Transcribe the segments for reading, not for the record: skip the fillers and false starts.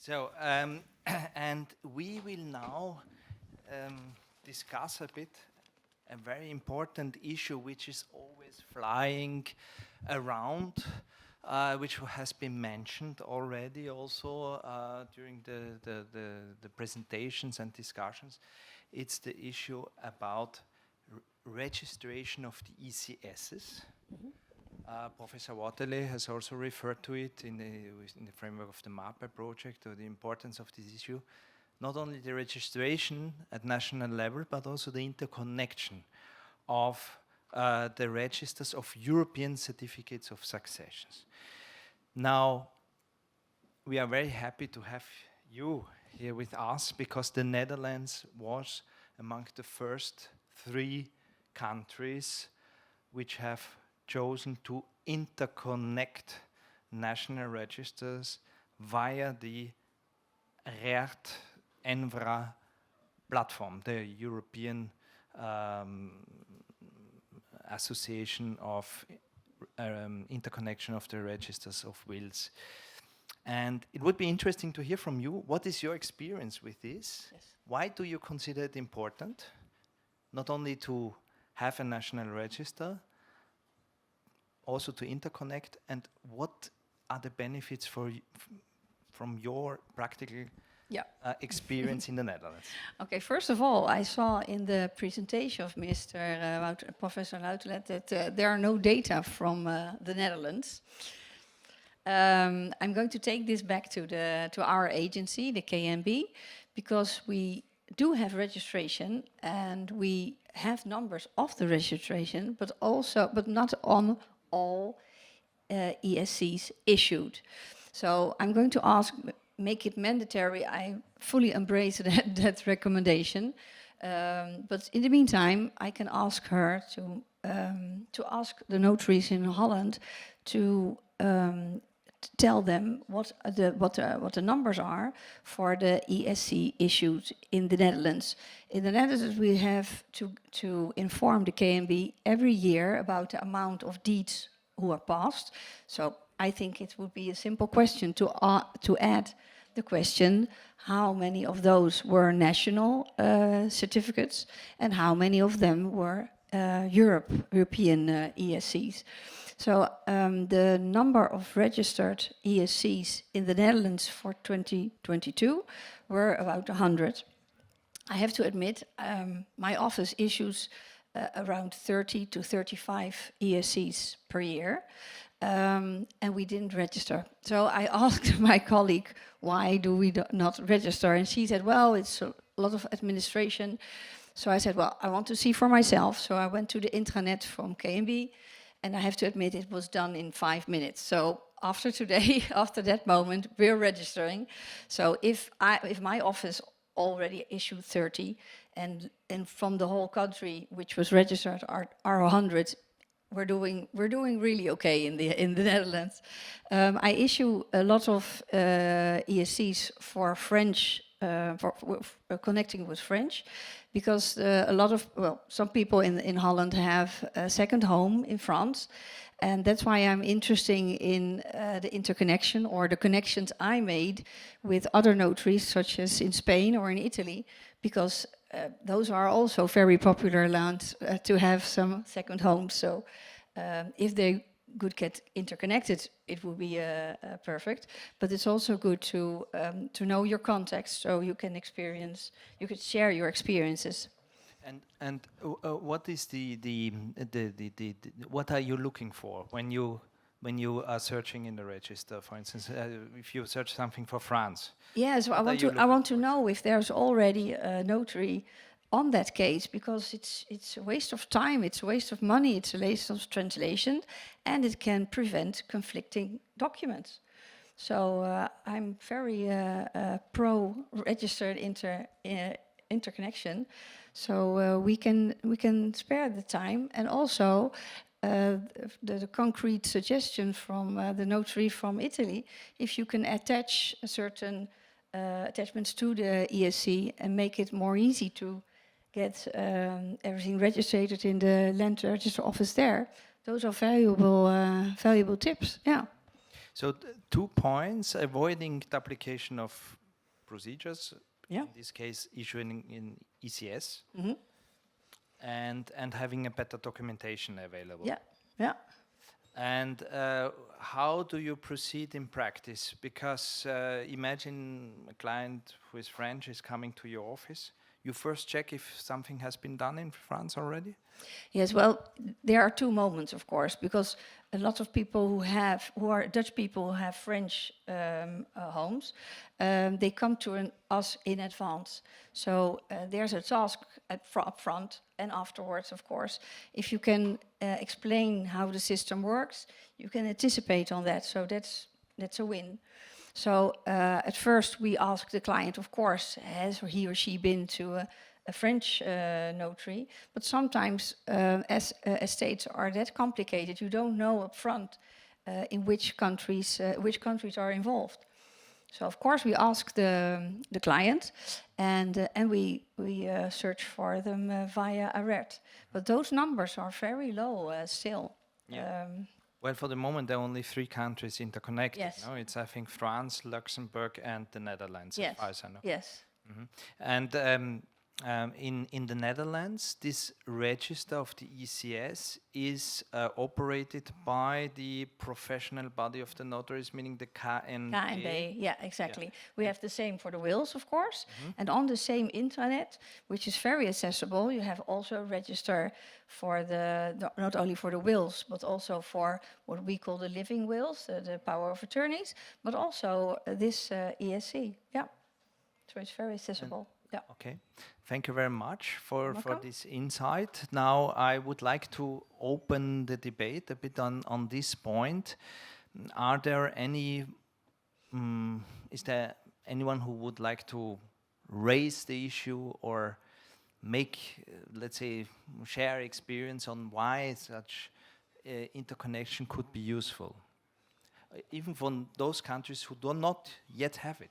So, and we will now discuss a bit a very important issue which is always flying around, which has been mentioned already also during the presentations and discussions. It's the issue about registration of the ECSs. Professor Waterley has also referred to it in the framework of the MAPA project, or the importance of this issue. Not only the registration at national level, but also the interconnection of the registers of European certificates of successions. Now, we are very happy to have you here with us, because the Netherlands was among the first 3 countries which have chosen to interconnect national registers via the RERT-ENVRA platform, the European Association of Interconnection of the Registers of Wills. And it would be interesting to hear from you, what is your experience with this? Yes. Why do you consider it important, not only to have a national register, also to interconnect, and what are the benefits from your practical experience in the Netherlands? Okay, first of all, I saw in the presentation of Professor Loutelet that there are no data from the Netherlands. I'm going to take this back to our agency, the KNB, because we do have registration and we have numbers of the registration, but not on all ESCs issued. So I'm going to make it mandatory. I fully embrace that recommendation. But in the meantime, I can ask her to ask the notaries in Holland to tell them what the numbers are for the ESC issued in the Netherlands. In the Netherlands, we have to inform the KNB every year about the amount of deeds who are passed. So I think it would be a simple question to add the question: how many of those were national certificates, and how many of them were European ESCs? So the number of registered ESCs in the Netherlands for 2022 were about 100. I have to admit, my office issues around 30 to 35 ESCs per year, and we didn't register. So I asked my colleague, why do we not register? And she said, well, it's a lot of administration. So I said, well, I want to see for myself. So I went to the intranet from KNB, and I have to admit it was done in 5 minutes. So after today, after that moment, we're registering. So if my office already issued 30, and from the whole country which was registered are 100, we're doing really okay in the Netherlands. I issue a lot of ESCs for French, for connecting with French, because some people in Holland have a second home in France, and that's why I'm interested in the interconnection, or the connections I made with other notaries, such as in Spain or in Italy, because those are also very popular lands to have some second homes. So if they could get interconnected, it would be perfect. But it's also good to know your context, so you can share your experiences. And what is what are you looking for when you are searching in the register? For instance, if you search something for France. Yes, I want to know if there's already a notary on that case, because it's a waste of time, it's a waste of money, it's a waste of translation, and it can prevent conflicting documents. So I'm very pro-registered interconnection. So we can spare the time, and also the concrete suggestion from the notary from Italy, if you can attach certain attachments to the ESC and make it more easy to get everything registered in the land register office there. Those are valuable tips. Yeah. So 2 points: avoiding the application of procedures, Yeah. in this case issuing in ECS, Mhm. and having a better documentation available. Yeah. Yeah. And how do you proceed in practice? Because imagine a client who is French is coming to your office. You first check if something has been done in France already? Yes, well, there are two moments, of course, because a lot of people who are Dutch people who have French homes, they come to us in advance. So there's a task up front and afterwards, of course. If you can explain how the system works, you can anticipate on that. So that's a win. So at first we ask the client, of course, has he or she been to a French notary? But sometimes as estates are that complicated, you don't know up front in which countries are involved. So of course we ask the client, and we search for them via a RET. But those numbers are very low still. Yeah. Well, for the moment, there are only 3 countries interconnected. Yes. No? It's, I think, France, Luxembourg, and the Netherlands, Yes. as far as I know. Yes. And in the Netherlands, this register of the ECS is operated by the professional body of the notaries, meaning the KNB. KNB, yeah, exactly. We have the same for the wills, of course. And on the same intranet, which is very accessible, you have also a register for not only for the wills, but also for what we call the living wills, the power of attorneys, but also this ESC. Yeah, so it's very accessible. Yeah. Okay, thank you very much for Welcome. this insight. Now I would like to open the debate a bit on this point. Are there any, is there anyone who would like to raise the issue or make, let's say, share experience on why such interconnection could be useful? Even from those countries who do not yet have it.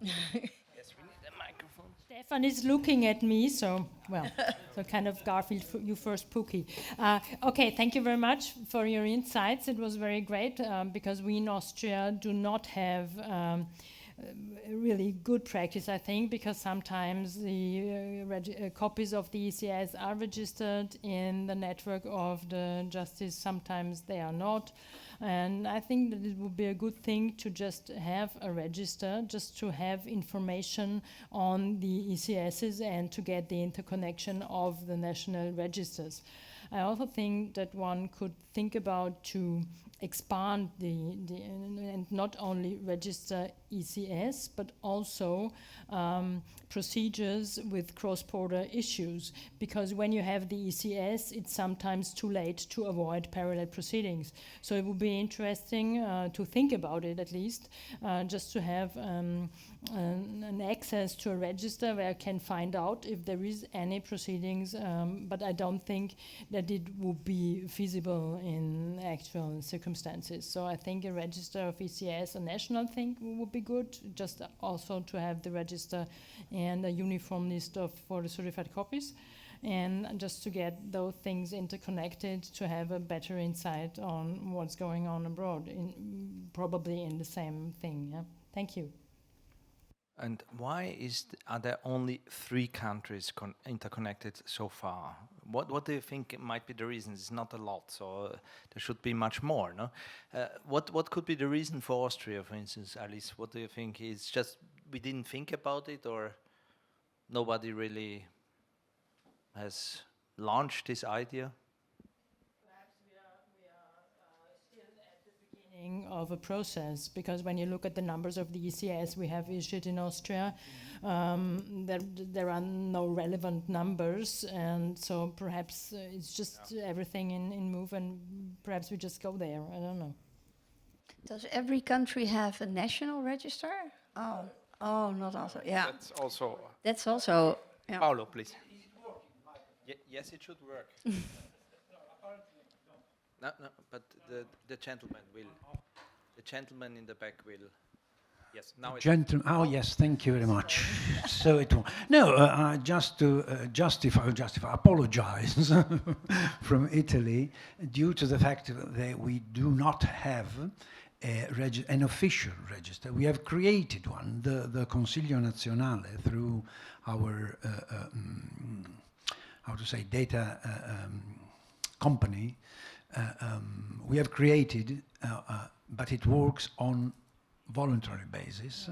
Yes, we need a microphone. Stefan is looking at me, so, well, so kind of Garfield, you first, Pookie. Okay, thank you very much for your insights. It was very great because we in Austria do not have really good practice, I think, because sometimes the copies of the ECS are registered in the network of the justice, sometimes they are not. And I think that it would be a good thing to just have a register, just to have information on the ECSs and to get the interconnection of the national registers. I also think that one could think about to expand and not only register ECS, but also procedures with cross-border issues. Because when you have the ECS, it's sometimes too late to avoid parallel proceedings. So it would be interesting to think about it at least, just to have an access to a register where I can find out if there is any proceedings, but I don't think that it would be feasible in actual circumstances. So I think a register of ECS, a national thing, would be good, just also to have the register and a uniform list for the certified copies, and just to get those things interconnected to have a better insight on what's going on abroad, probably in the same thing. Yeah? Thank you. And why are there only 3 countries interconnected so far? What do you think might be the reason? It's not a lot, so there should be much more, no? What could be the reason for Austria, for instance, Alice? What do you think? Is just we didn't think about it, or nobody really has launched this idea? Perhaps we are still at the beginning of a process, because when you look at the numbers of the ECS we have issued in Austria, there are no relevant numbers, and so perhaps it's just everything in move, and perhaps we just go there. I don't know. Does every country have a national register? Oh, not also. Yeah. That's also. Yeah. Paolo, please. Yes, it should work. No, but the gentleman will. The gentleman in the back will. Yes, now it's Gentlemen, oh yes, thank you very much. So it will. No, just to apologize from Italy due to the fact that we do not have an official register. We have created one, the Consiglio Nazionale, through our how to say data company. We have created, but it works on voluntary basis.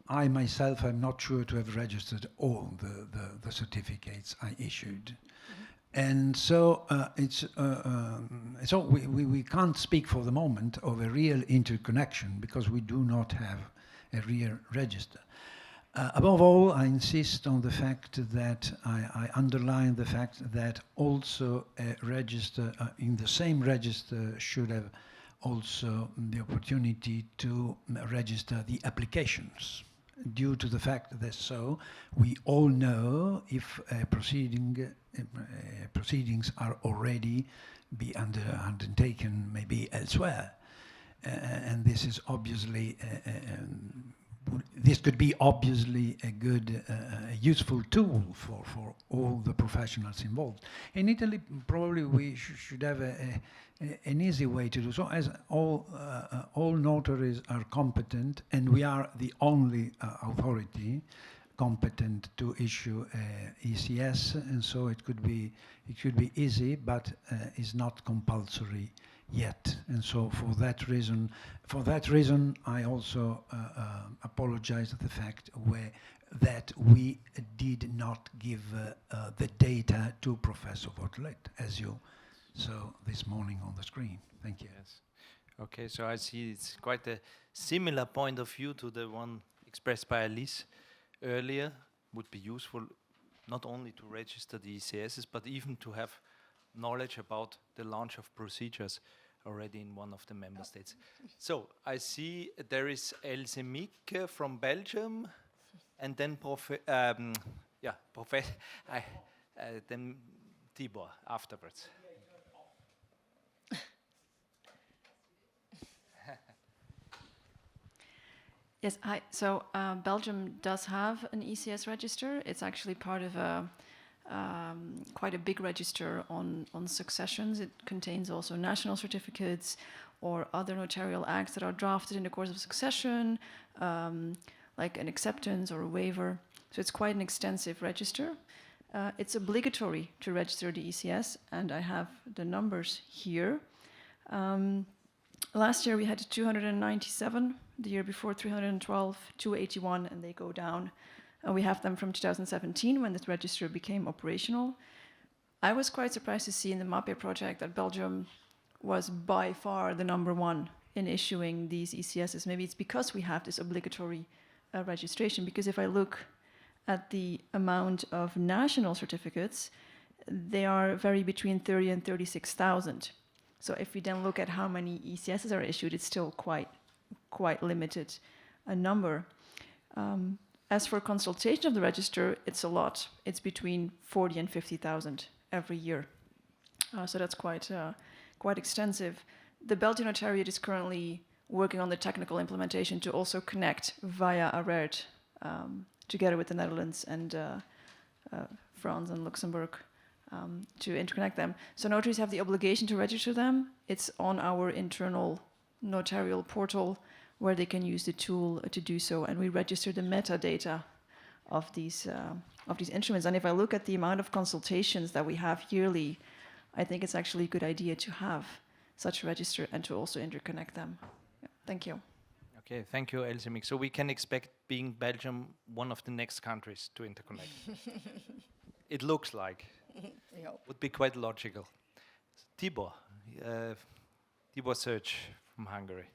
I myself am not sure to have registered all the certificates I issued. And so we can't speak for the moment of a real interconnection because we do not have a real register. Above all, I insist on the fact that I underline the fact that also a register, in the same register should have also the opportunity to register the applications, due to the fact that so we all know if proceedings are already be undertaken maybe elsewhere. And this is obviously this could be obviously a good, useful tool for all the professionals involved. In Italy, probably we should have an easy way to do so, as all notaries are competent, and we are the only authority competent to issue ECS, and so it could be easy, but is not compulsory yet. And so for that reason, I also apologize for the fact that we did not give the data to Professor Vautelet, as you saw this morning on the screen. Thank you. Yes. Okay, so I see it's quite a similar point of view to the one expressed by Alice earlier. Would be useful not only to register the ECSs, but even to have knowledge about the launch of procedures already in one of the member states. So I see there is Else Mieke from Belgium, and then then Tibor afterwards. Yes, hi. So Belgium does have an ECS register. It's actually part of quite a big register on successions. It contains also national certificates or other notarial acts that are drafted in the course of succession, like an acceptance or a waiver. So it's quite an extensive register. It's obligatory to register the ECS, and I have the numbers here. Last year we had 297, the year before 312, 281, and they go down. We have them from 2017 when this register became operational. I was quite surprised to see in the MAPE project that Belgium was by far the #1 in issuing these ECSs. Maybe it's because we have this obligatory registration, because if I look at the amount of national certificates, they are vary between 30 and 36,000. So if we then look at how many ECSs are issued, it's still quite limited a number. As for consultation of the register, it's a lot. It's between 40 and 50,000 every year. So that's quite extensive. The Belgian Notariate is currently working on the technical implementation to also connect via ARERT together with the Netherlands and France and Luxembourg to interconnect them. So notaries have the obligation to register them. It's on our internal notarial portal where they can use the tool to do so, and we register the metadata of these instruments. And if I look at the amount of consultations that we have yearly, I think it's actually a good idea to have such a register and to also interconnect them. Yeah, thank you. Okay, thank you, Else Mieke. So we can expect being Belgium one of the next countries to interconnect. It looks like. Would be quite logical. Tibor, Tibor Search from Hungary.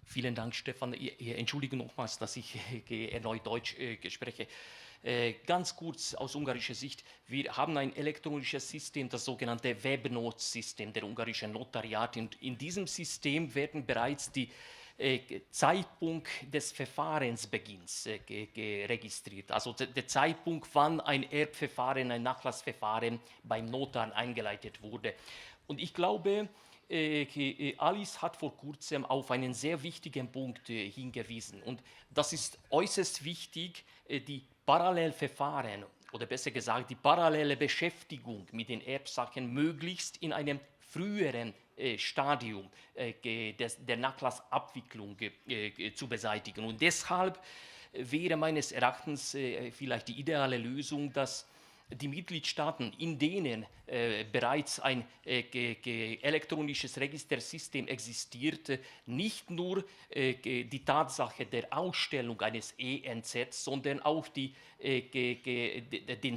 Vielen Dank, Stefan. Entschuldige nochmals, dass ich erneut Deutsch spreche. Ganz kurz aus ungarischer Sicht. Wir haben ein elektronisches System, das sogenannte Webnot-System der ungarischen Notariate. Und in diesem System werden bereits die Zeitpunkt des Verfahrensbeginns registriert. Also der Zeitpunkt, wann ein Erbverfahren, ein Nachlassverfahren beim Notar eingeleitet wurde. Und ich glaube, Alice hat vor kurzem auf einen sehr wichtigen Punkt hingewiesen. Und das ist äußerst wichtig, die Parallelverfahren oder besser gesagt die parallele Beschäftigung mit den Erbsachen möglichst in einem früheren Stadium der Nachlassabwicklung zu beseitigen. Und deshalb wäre meines Erachtens vielleicht die ideale Lösung, dass die Mitgliedstaaten, in denen bereits ein elektronisches Registersystem existiert, nicht nur die Tatsache der Ausstellung eines ENZ, sondern auch den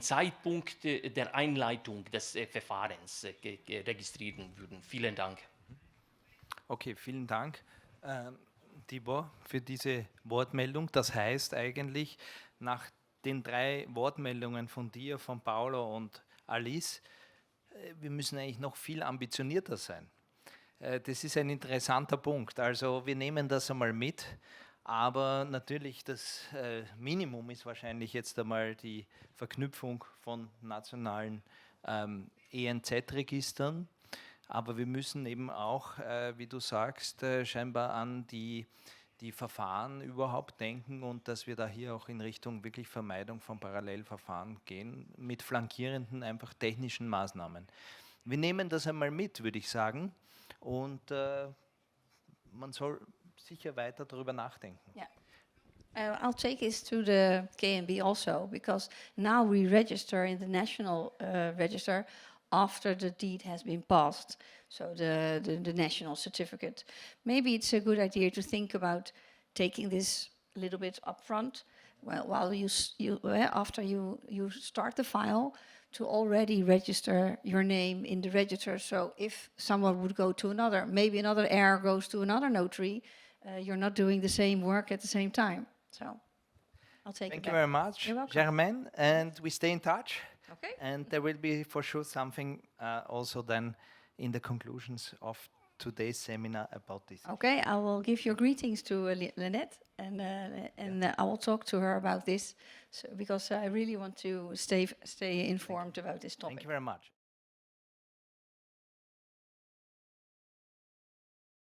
Zeitpunkt der Einleitung des Verfahrens registrieren würden. Vielen Dank. Okay, vielen Dank, Tibor, für diese Wortmeldung. Das heißt eigentlich, nach den 3 Wortmeldungen von dir, von Paolo und Alice, wir müssen eigentlich noch viel ambitionierter sein. Das ist ein interessanter Punkt. Also wir nehmen das einmal mit, aber natürlich das Minimum ist wahrscheinlich jetzt einmal die Verknüpfung von nationalen ENZ-Registern. Aber wir müssen eben auch, wie du sagst, scheinbar an die Verfahren überhaupt denken und dass wir da hier auch in Richtung wirklich Vermeidung von Parallelverfahren gehen, mit flankierenden, einfach technischen Maßnahmen. Wir nehmen das einmal mit, würde ich sagen, und man soll sicher weiter darüber nachdenken. Yeah. I'll take this to the KNB also, because now we register in the national register after the deed has been passed, so the national certificate. Maybe it's a good idea to think about taking this a little bit upfront, well, while after you start the file, to already register your name in the register. So if someone would go to another, maybe another heir goes to another notary, you're not doing the same work at the same time. So I'll take it back. Thank you very much, You're welcome. Germaine, and we stay in touch. Okay. And there will be for sure something also then in the conclusions of today's seminar about this. Okay, I will give your greetings to Lynette, and I will talk to her about this, because I really want to stay informed about this topic. Thank you very much.